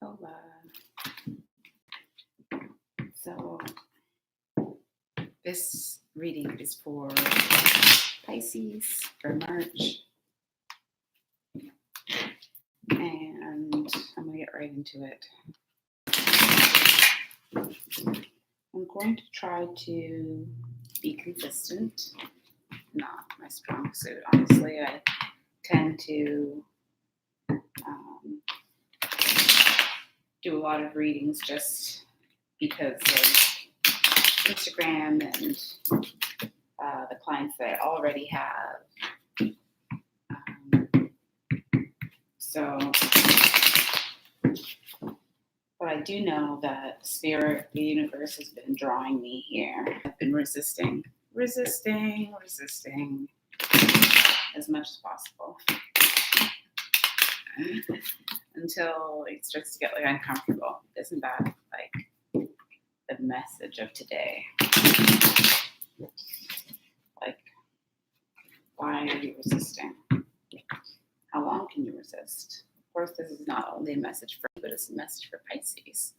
Hola. So this reading is for Pisces for March. And I'm going to get right into it. I'm going to try to be consistent. Not my strong suit, honestly. I tend to do a lot of readings just because of Instagram and the clients that I already have. But I do know that Spirit, the universe, has been drawing me here. I've been resisting as much as possible until it starts to get uncomfortable. Isn't that the message of today? Why are you resisting? How long can you resist? Of course, this is not only a message for me, but it's a message for Pisces.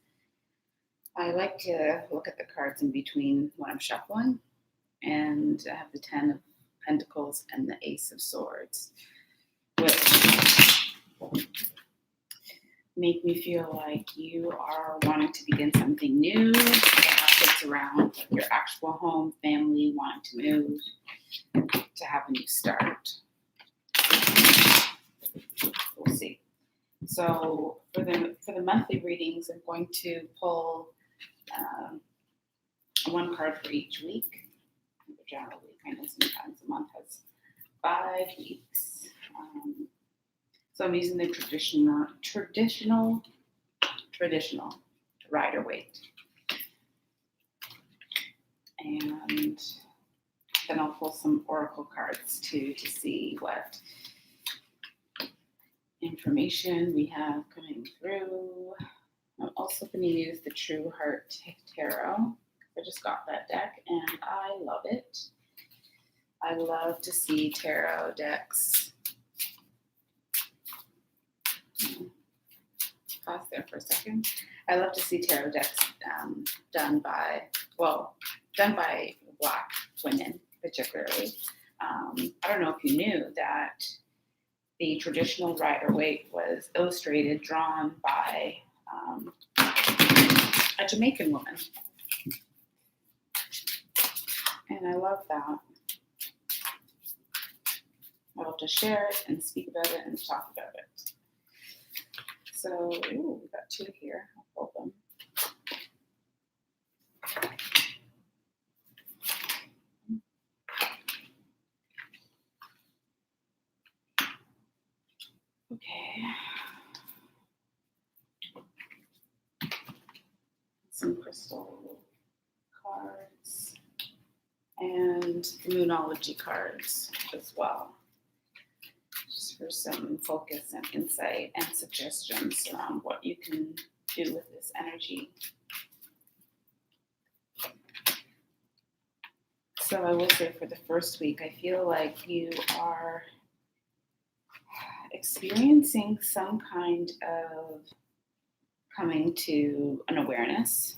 I like to look at the cards in between when I'm shuffling, and I have the 10 of Pentacles and the Ace of Swords, which make me feel like you are wanting to begin something new. Perhaps it's around your actual home, family, wanting to move, to have a new start. We'll see. So for the monthly readings, I'm going to pull one card for each week. The general week, I know sometimes a month has 5 weeks. So I'm using the traditional Rider-Waite. And then I'll pull some oracle cards to see what information we have coming through. I'm also going to use the True Heart Tarot. I just got that deck and I love it. I love to see tarot decks. Pause there for a second. I love to see tarot decks done by Black women, particularly. I don't know if you knew that the traditional Rider-Waite was drawn by a Jamaican woman. And I love that. I love to share it and speak about it and talk about it. So, we got 2 here. I'll pull them. Okay. Some crystal cards and Moonology cards as well. Just for some focus and insight and suggestions around what you can do with this energy. So I will say for the first week, I feel like you are experiencing some kind of coming to an awareness.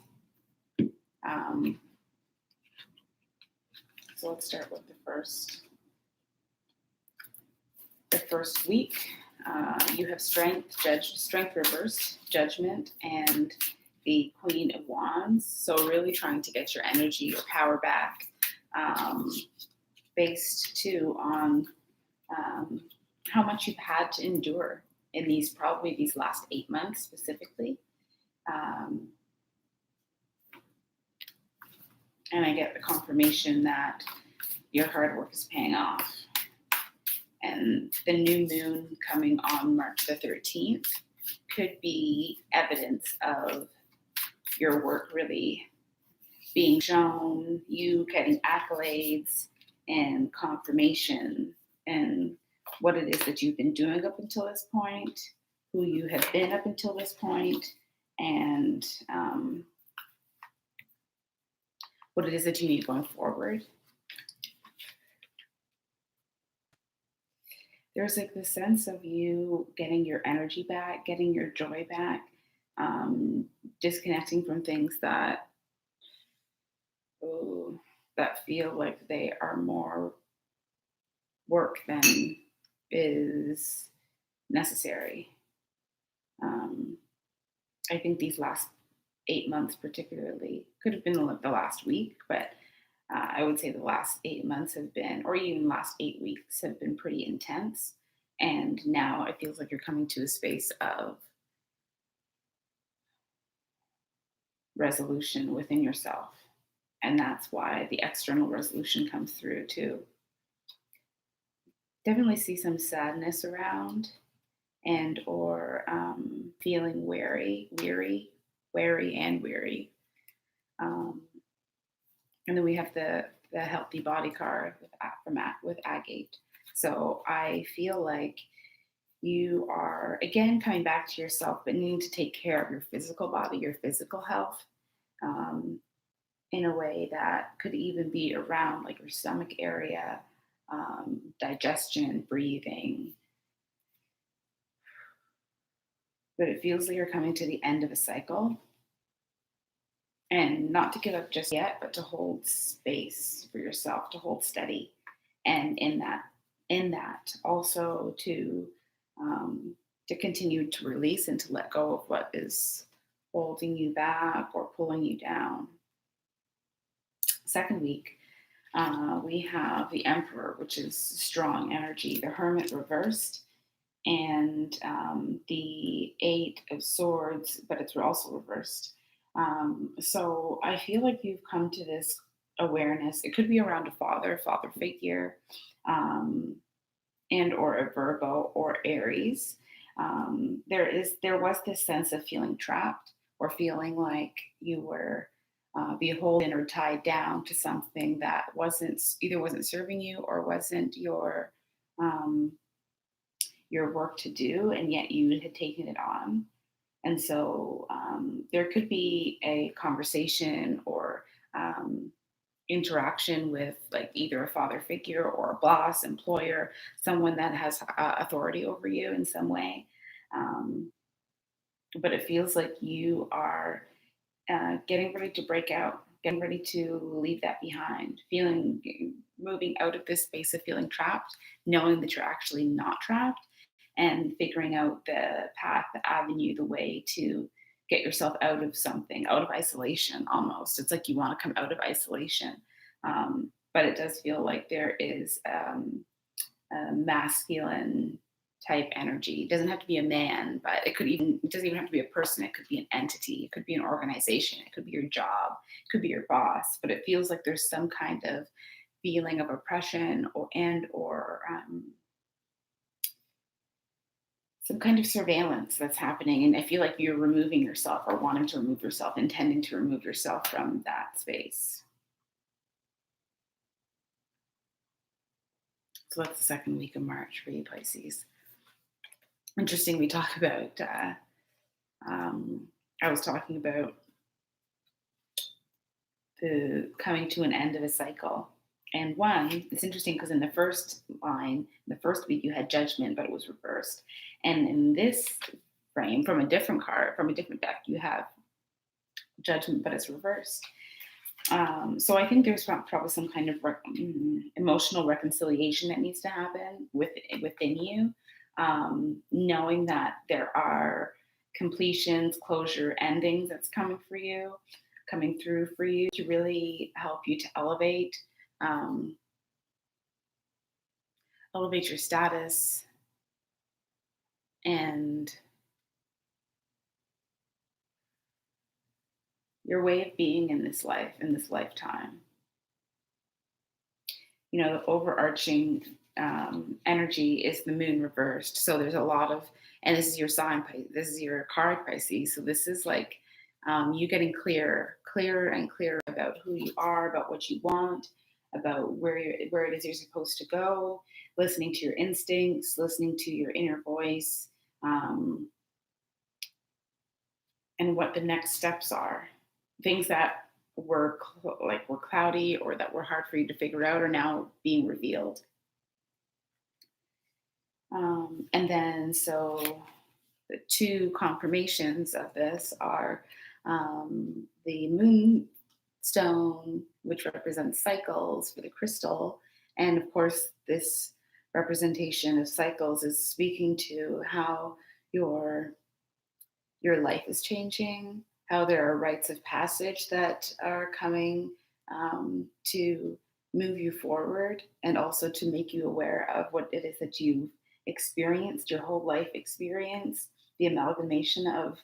So let's start with the first week. You have strength reversed, judgment, and the Queen of Wands. So really trying to get your energy, your power back, based too on how much you've had to endure in these last 8 months specifically. And I get the confirmation that your hard work is paying off. And the new moon coming on March the 13th could be evidence of your work really being shown, you getting accolades and confirmation, and what it is that you've been doing up until this point, who you have been up until this point, and what it is that you need going forward. there's like this sense of you getting your energy back, getting your joy back, um, disconnecting from things that, oh, that feel like they are more work than is necessary. Um, I think these last 8 months, particularly, could have been the last week, but I would say the last 8 months have been, or even last 8 weeks, have been pretty intense. And now it feels like you're coming to a space of resolution within yourself. And that's why the external resolution comes through too. Definitely see some sadness around, and or feeling wary and weary. Um, and then we have the healthy body card with agate. So I feel like you are again coming back to yourself, but needing to take care of your physical body, your physical health, um, in a way that could even be around like your stomach area, digestion, breathing. But it feels like you're coming to the end of a cycle, and not to give up just yet, but to hold space for yourself, to hold steady, and in that also um, to continue to release and to let go of what is holding you back or pulling you down. Second week, we have the Emperor, which is strong energy, the Hermit reversed, and the Eight of Swords, but it's also reversed. So I feel like you've come to this awareness. It could be around a father figure, um, and or a Virgo or Aries. There was this sense of feeling trapped or feeling like you were beholden or tied down to something that wasn't serving you or wasn't um, your work to do, and yet you had taken it on. And so there could be a conversation or um, interaction with like either a father figure or a boss, employer, someone that has authority over you in some way. Um, but it feels like you are getting ready to break out, getting ready to leave that behind, moving out of this space of feeling trapped, knowing that you're actually not trapped, and figuring out the path, the avenue, the way to get yourself out of something, out of isolation almost. It's like you want to come out of isolation. But it does feel like there is a masculine type energy. It doesn't have to be a man, but it doesn't even have to be a person. It could be an entity. It could be an organization. It could be your job. It could be your boss. But it feels like there's some kind of feeling of oppression or some kind of surveillance that's happening. And I feel like you're removing yourself or wanting to remove yourself, intending to remove yourself from that space. So that's the second week of March for you, Pisces. Interesting, we talk about, um, I was talking about the coming to an end of a cycle. And one, it's interesting because in the first line, the first week, you had judgment, but it was reversed. And in this frame, from a different card, from a different deck, you have judgment, but it's reversed. So I think there's probably some kind of emotional reconciliation that needs to happen within you, knowing that there are completions, closure, endings that's coming through for you to really help you to um, elevate your status and your way of being in this life, in this lifetime. You know, the overarching energy is the moon reversed. So there's a lot of, and this is your sign, this is your card, Pisces. So this is like you getting clearer and clearer about who you are, about what you want, about where it is you're supposed to go, listening to your instincts, listening to your inner voice, and what the next steps are. Things that were cloudy or that were hard for you to figure out are now being revealed. And then, so the two confirmations of this are the moonstone, which represents cycles for the crystal. And of course, this representation of cycles is speaking to how your your life is changing, how there are rites of passage that are coming to move you forward, and also to make you aware of what it is that you've experienced, your whole life experience, the amalgamation of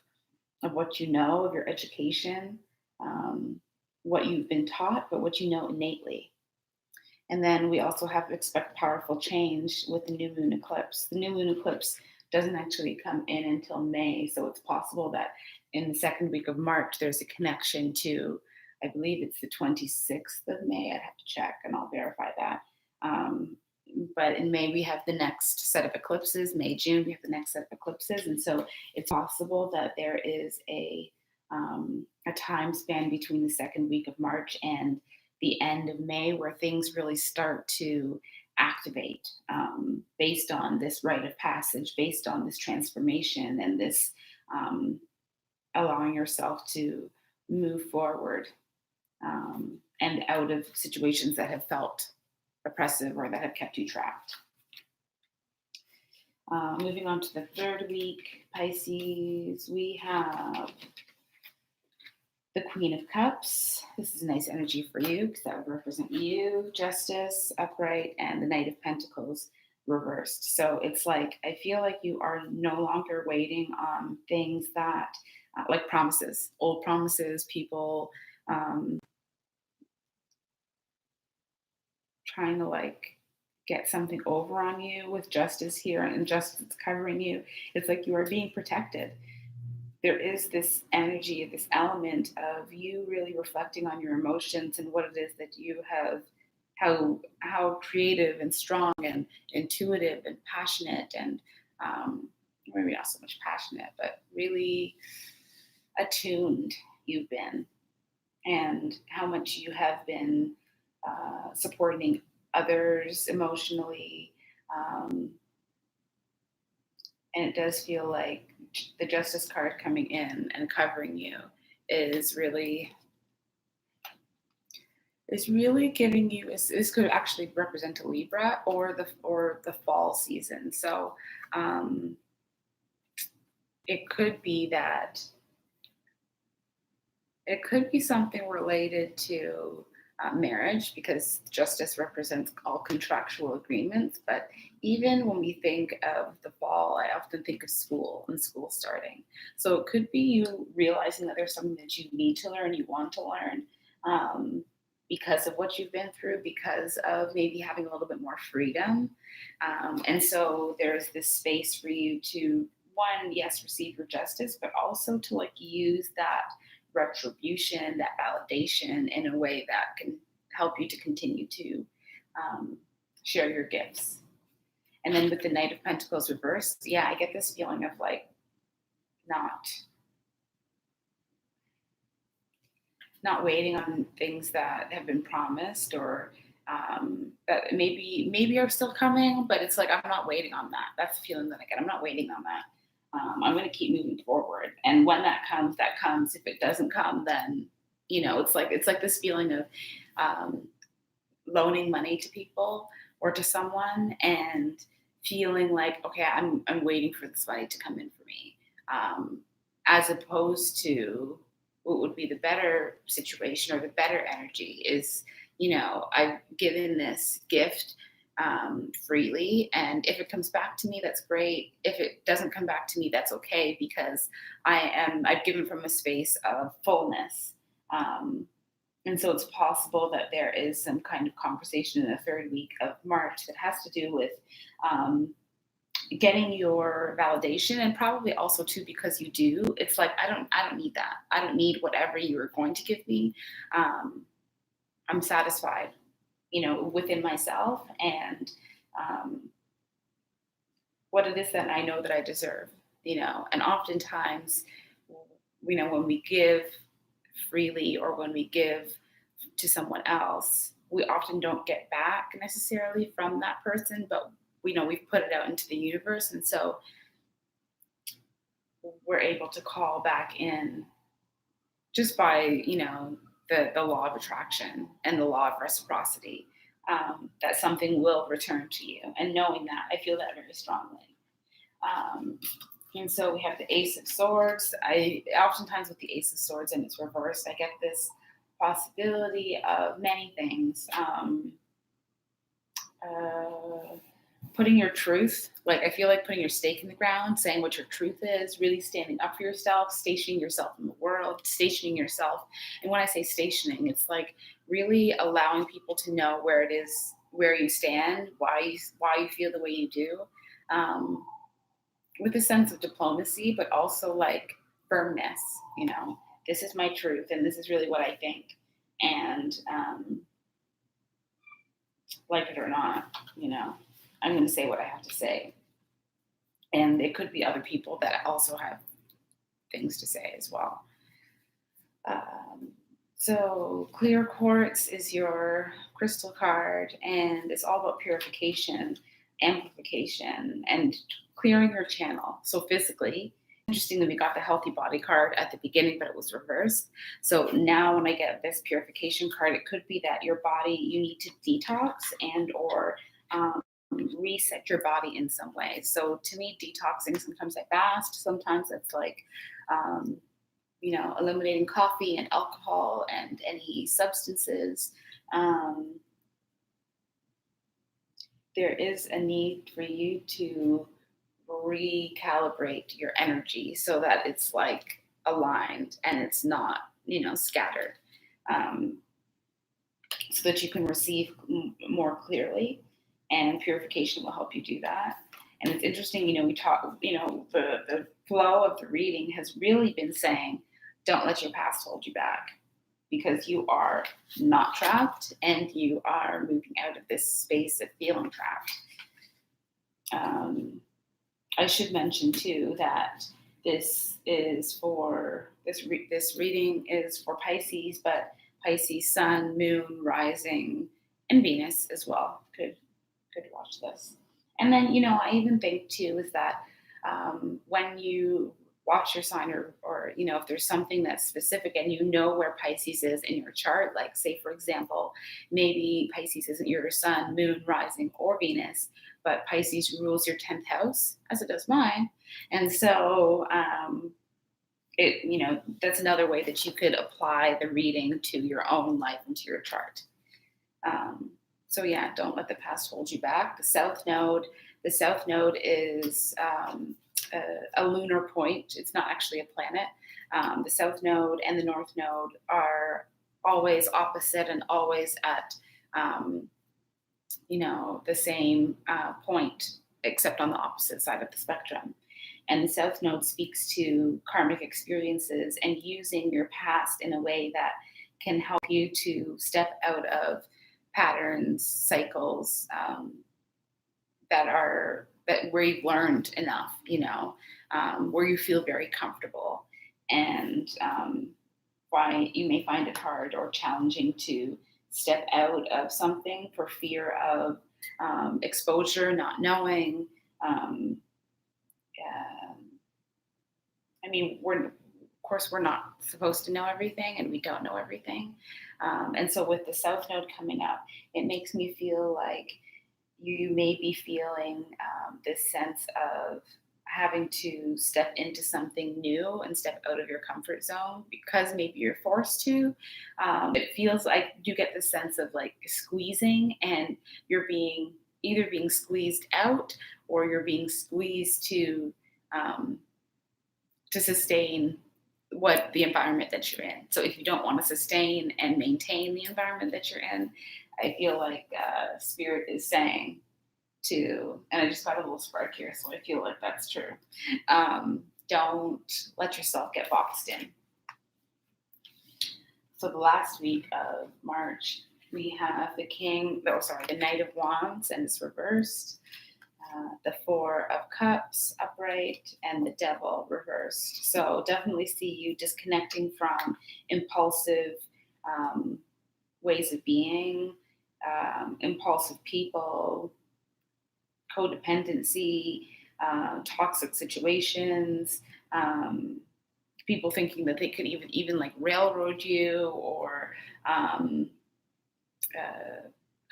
what you know, of your education, what you've been taught, but what you know innately. And then we also have to expect powerful change with the new moon eclipse. The new moon eclipse doesn't actually come in until May, so it's possible that in the second week of March, there's a connection to, I believe it's the 26th of May. I'd have to check and I'll verify that. Um, but in May, we have the next set of eclipses. May, June, we have the next set of eclipses. And so it's possible that there is a time span between the second week of March and the end of May where things really start to activate based on this rite of passage, based on this transformation and this um, allowing yourself to move forward and out of situations that have felt oppressive or that have kept you trapped. Moving on to the third week, Pisces, we have the Queen of Cups. This is a nice energy for you because that would represent you, Justice, upright, and the Knight of Pentacles reversed. So it's like, I feel like you are no longer waiting on things that, like promises, old promises, people trying to like get something over on you with justice here and justice covering you. It's like you are being protected. There is this energy, this element of you really reflecting on your emotions and what it is that you have, how creative and strong and intuitive and passionate and maybe not so much passionate, but really attuned you've been, and how much you have been supporting others emotionally. And it does feel like the Justice card coming in and covering you is really giving you, this could actually represent a Libra or the fall season. So it could be that it could be something related to marriage, because justice represents all contractual agreements. But even when we think of the fall, I often think of school and school starting. So it could be you realizing that there's something that you need to learn, you want to learn, because of what you've been through, because of maybe having a little bit more freedom. And so there's this space for you to, one, yes, receive your justice, but also to like use that retribution, that validation in a way that can help you to continue to share your gifts. And then with the Knight of Pentacles reversed, yeah, I get this feeling of like not waiting on things that have been promised or that maybe are still coming, but it's like I'm not waiting on that. That's the feeling that I get. I'm not waiting on that. I'm going to keep moving forward, and when that comes, that comes. If it doesn't come, then it's like this feeling of loaning money to people or to someone and feeling like, okay, I'm waiting for this money to come in for me, as opposed to what would be the better situation or the better energy is, I've given this gift freely, and if it comes back to me, that's great. If it doesn't come back to me, that's okay, because I've given from a space of fullness. And so it's possible that there is some kind of conversation in the third week of March that has to do with getting your validation, and probably also too, because you do. It's like I don't need that. I don't need whatever you are going to give me. I'm satisfied, within myself and what it is that I know that I deserve. And oftentimes, when we give freely or when we give to someone else, we often don't get back necessarily from that person, but we've put it out into the universe. And so we're able to call back in just by, the law of attraction and the law of reciprocity, that something will return to you. And knowing that, I feel that very strongly. And so we have the Ace of Swords. I oftentimes with the Ace of Swords and it's reversed, I get this possibility of many things. Putting your truth, like I feel like putting your stake in the ground, saying what your truth is, really standing up for yourself, stationing yourself in the world, stationing yourself. And when I say stationing, it's like really allowing people to know where it is, where you stand, why you feel the way you do, with a sense of diplomacy, but also like firmness. This is my truth, and this is really what I think. And like it or not, I'm going to say what I have to say. And it could be other people that also have things to say as well. So clear quartz is your crystal card, and it's all about purification, amplification, and clearing your channel. So physically, interestingly, we got the healthy body card at the beginning, but it was reversed. So now when I get this purification card, it could be that your body, you need to detox and or reset your body in some way. So to me, detoxing, sometimes I fast, sometimes it's like, eliminating coffee and alcohol and any substances. There is a need for you to recalibrate your energy so that it's like aligned and it's not, scattered, so that you can receive more clearly. And purification will help you do that. And it's interesting, we talk, the flow of the reading has really been saying, don't let your past hold you back, because you are not trapped and you are moving out of this space of feeling trapped. I should mention too that this reading is for Pisces, but Pisces sun, moon, rising, and Venus as well could watch this. And then, I even think too is that when you watch your sign or if there's something that's specific and where Pisces is in your chart, like say, for example, maybe Pisces isn't your sun, moon, rising, or Venus, but Pisces rules your 10th house, as it does mine. And so that's another way that you could apply the reading to your own life and to your chart. So yeah, don't let the past hold you back. The South Node is a lunar point. It's not actually a planet. The South Node and the North Node are always opposite and always at, the same point, except on the opposite side of the spectrum. And the South Node speaks to karmic experiences and using your past in a way that can help you to step out of patterns, cycles, where you've learned enough, where you feel very comfortable, and why you may find it hard or challenging to step out of something for fear of exposure, not knowing. We're not supposed to know everything, and we don't know everything. And so with the South Node coming up, it makes me feel like you may be feeling this sense of having to step into something new and step out of your comfort zone because maybe you're forced to. It feels like you get this sense of like squeezing, and you're either being squeezed out or you're being squeezed to sustain what the environment that you're in. So if you don't want to sustain and maintain the environment that you're in, I feel like Spirit is saying to, and I just got a little spark here, so I feel like that's true. Don't let yourself get boxed in. So the last week of March, we have the Knight of Wands, and it's reversed. The Four of Cups upright, and the Devil reversed. So definitely see you disconnecting from impulsive ways of being, impulsive people, codependency, toxic situations, people thinking that they could even like railroad you or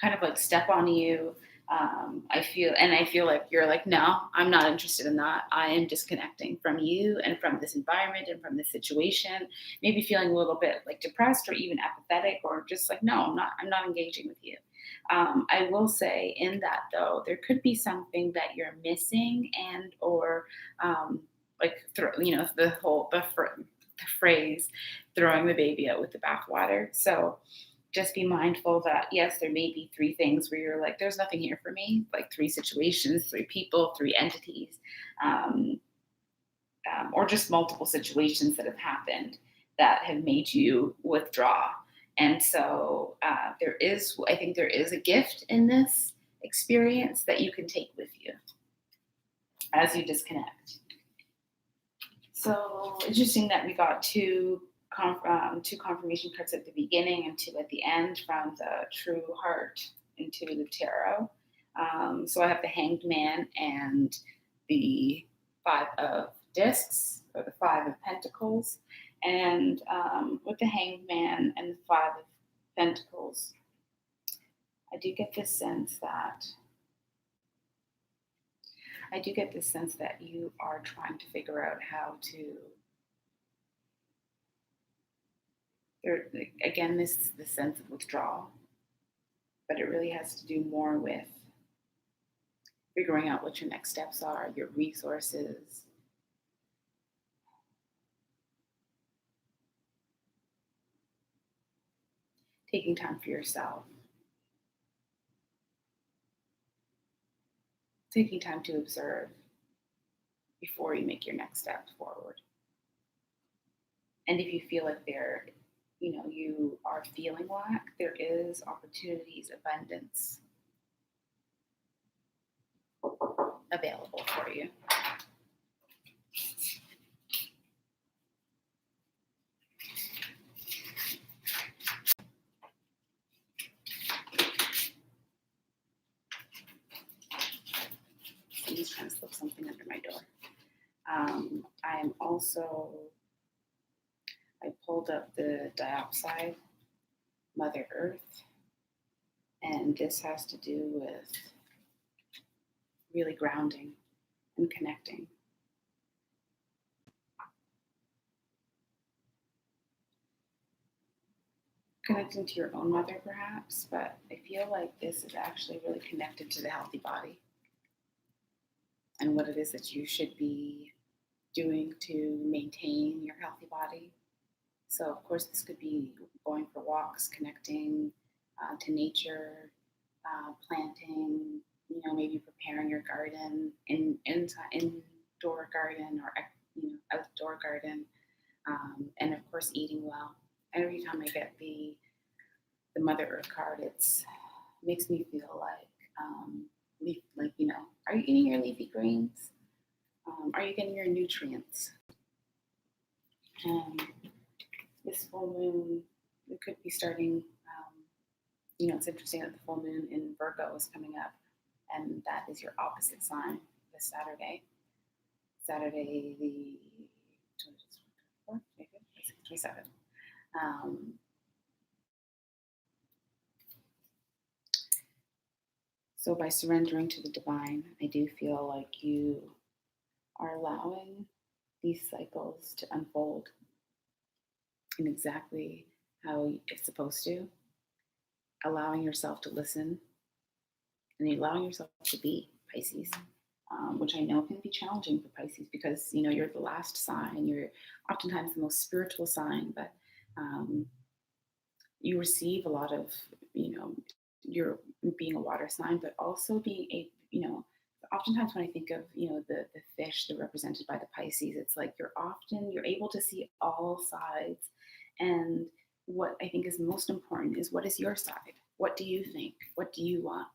kind of like step on you. I feel like you're like, no, I'm not interested in that. I am disconnecting from you and from this environment and from this situation. Maybe feeling a little bit like depressed or even apathetic, or just like, no, I'm not engaging with you. I will say in that though, there could be something that you're missing, and or the phrase throwing the baby out with the bathwater. So just be mindful that yes, there may be three things where you're like, there's nothing here for me, like three situations, three people, three entities, um, or just multiple situations that have happened that have made you withdraw. And so I think there is a gift in this experience that you can take with you as you disconnect. So interesting that we got two confirmation cards at the beginning and two at the end from the True Heart Intuitive Tarot. So I have the Hanged Man and the Five of Discs, or the Five of Pentacles. And with the Hanged Man and the Five of Pentacles, I do get this sense that you are trying to figure out how to. Again, this is the sense of withdrawal, but it really has to do more with figuring out what your next steps are, your resources. Taking time for yourself. Taking time to observe before you make your next step forward. And if you feel like you are feeling lack, there is opportunities, abundance available for you. Someone's trying to slip something under my door. I pulled up the diopside, Mother Earth, and this has to do with really grounding and connecting. Connecting to your own mother, perhaps, but I feel like this is actually really connected to the healthy body and what it is that you should be doing to maintain your healthy body. So, of course, this could be going for walks, connecting to nature, planting, maybe preparing your garden, indoor garden or outdoor garden, and of course, eating well. Every time I get the Mother Earth card, it makes me feel like, are you eating your leafy greens? Are you getting your nutrients? This full moon, it could be starting, it's interesting that the full moon in Virgo is coming up, and that is your opposite sign this Saturday. Saturday the 27th. So by surrendering to the divine, I do feel like you are allowing these cycles to unfold in exactly how it's supposed to, allowing yourself to listen and allowing yourself to be Pisces, which I know can be challenging for Pisces because, you're the last sign, you're oftentimes the most spiritual sign, but you receive a lot of, you're being a water sign, but also being oftentimes when I think of, the fish that are represented by the Pisces, it's like you're able to see all sides. And what I think is most important is, what is your side? What do you think? What do you want?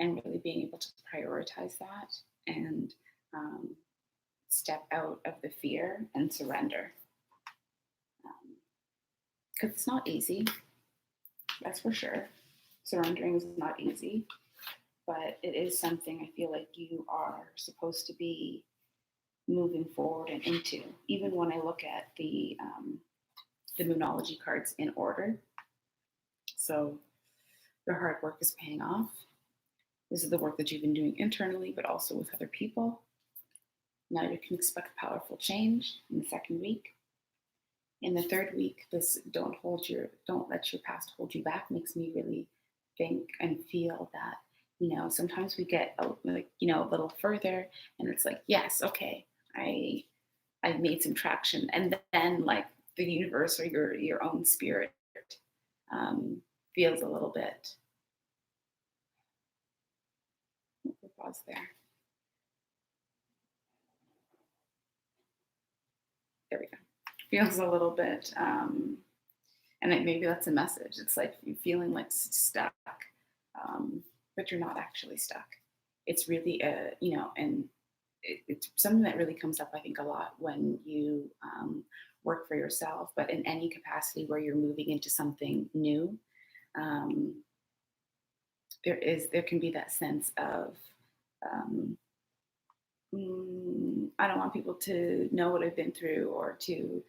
And really being able to prioritize that and step out of the fear and surrender. Because it's not easy, that's for sure. Surrendering is not easy, but it is something I feel like you are supposed to be moving forward and into. Even when I look at the Moonology cards in order, so your hard work is paying off. This is the work that you've been doing internally, but also with other people. Now you can expect powerful change in the second week. In the third week, this don't let your past hold you back makes me really think and feel that, sometimes we get a little further and it's like, yes, okay, I made some traction. And then like the universe or your own spirit feels a little bit, we'll pause there. There we go. Feels a little bit, and maybe that's a message. It's like you feeling like stuck, but you're not actually stuck. It's really, and it's something that really comes up, I think, a lot when you work for yourself, but in any capacity where you're moving into something new, there can be that sense of, I don't want people to know what I've been through, or to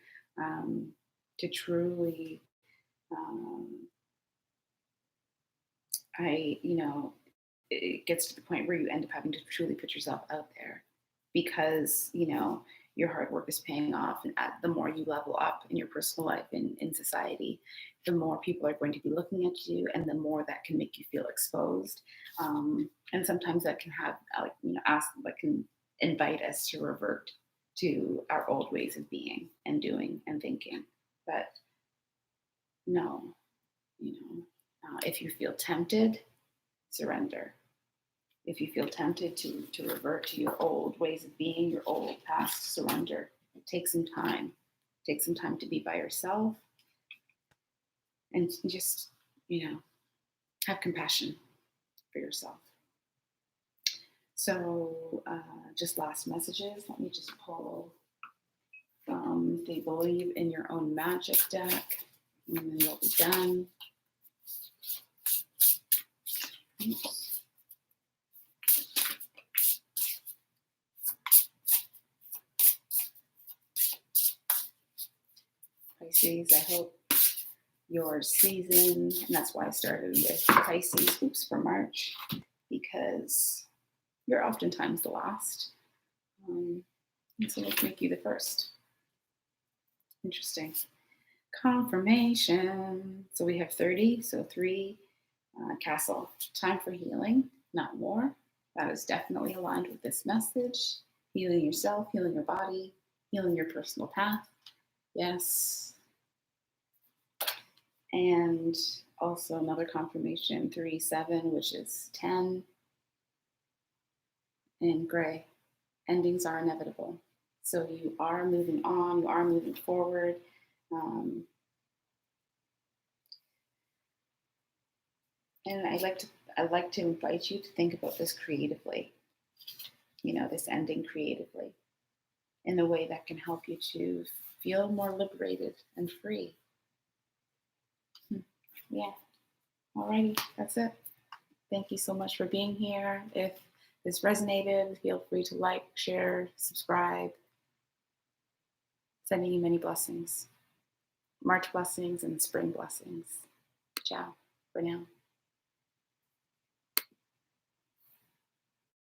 truly, it gets to the point where you end up having to truly put yourself out there, because your hard work is paying off, and the more you level up in your personal life, in society, the more people are going to be looking at you, and the more that can make you feel exposed, and sometimes that can have can invite us to revert to our old ways of being and doing and thinking. But no, if you feel tempted, surrender. If you feel tempted to revert to your old ways of being, your old past, surrender. Take some time. Take some time to be by yourself, and just, have compassion for yourself. So just last messages. Let me just pull from the Believe in Your Own Magic deck, and then we'll be done. Oops. Pisces, I hope your season, and that's why I started with Pisces, for March, because you're oftentimes the last. And so let's make you the first. Interesting. Confirmation. So we have 30, so 3, Castle. Time for healing, not war. That is definitely aligned with this message. Healing yourself, healing your body, healing your personal path. Yes. And also another confirmation, 3, 7, which is 10. In gray, endings are inevitable. So you are moving on, you are moving forward. And I'd like to invite you to think about this creatively, this ending creatively, in a way that can help you to feel more liberated and free. Yeah. Alrighty, that's it. Thank you so much for being here. If this resonated, feel free to like, share, subscribe. Sending you many blessings. March blessings and spring blessings. Ciao for now.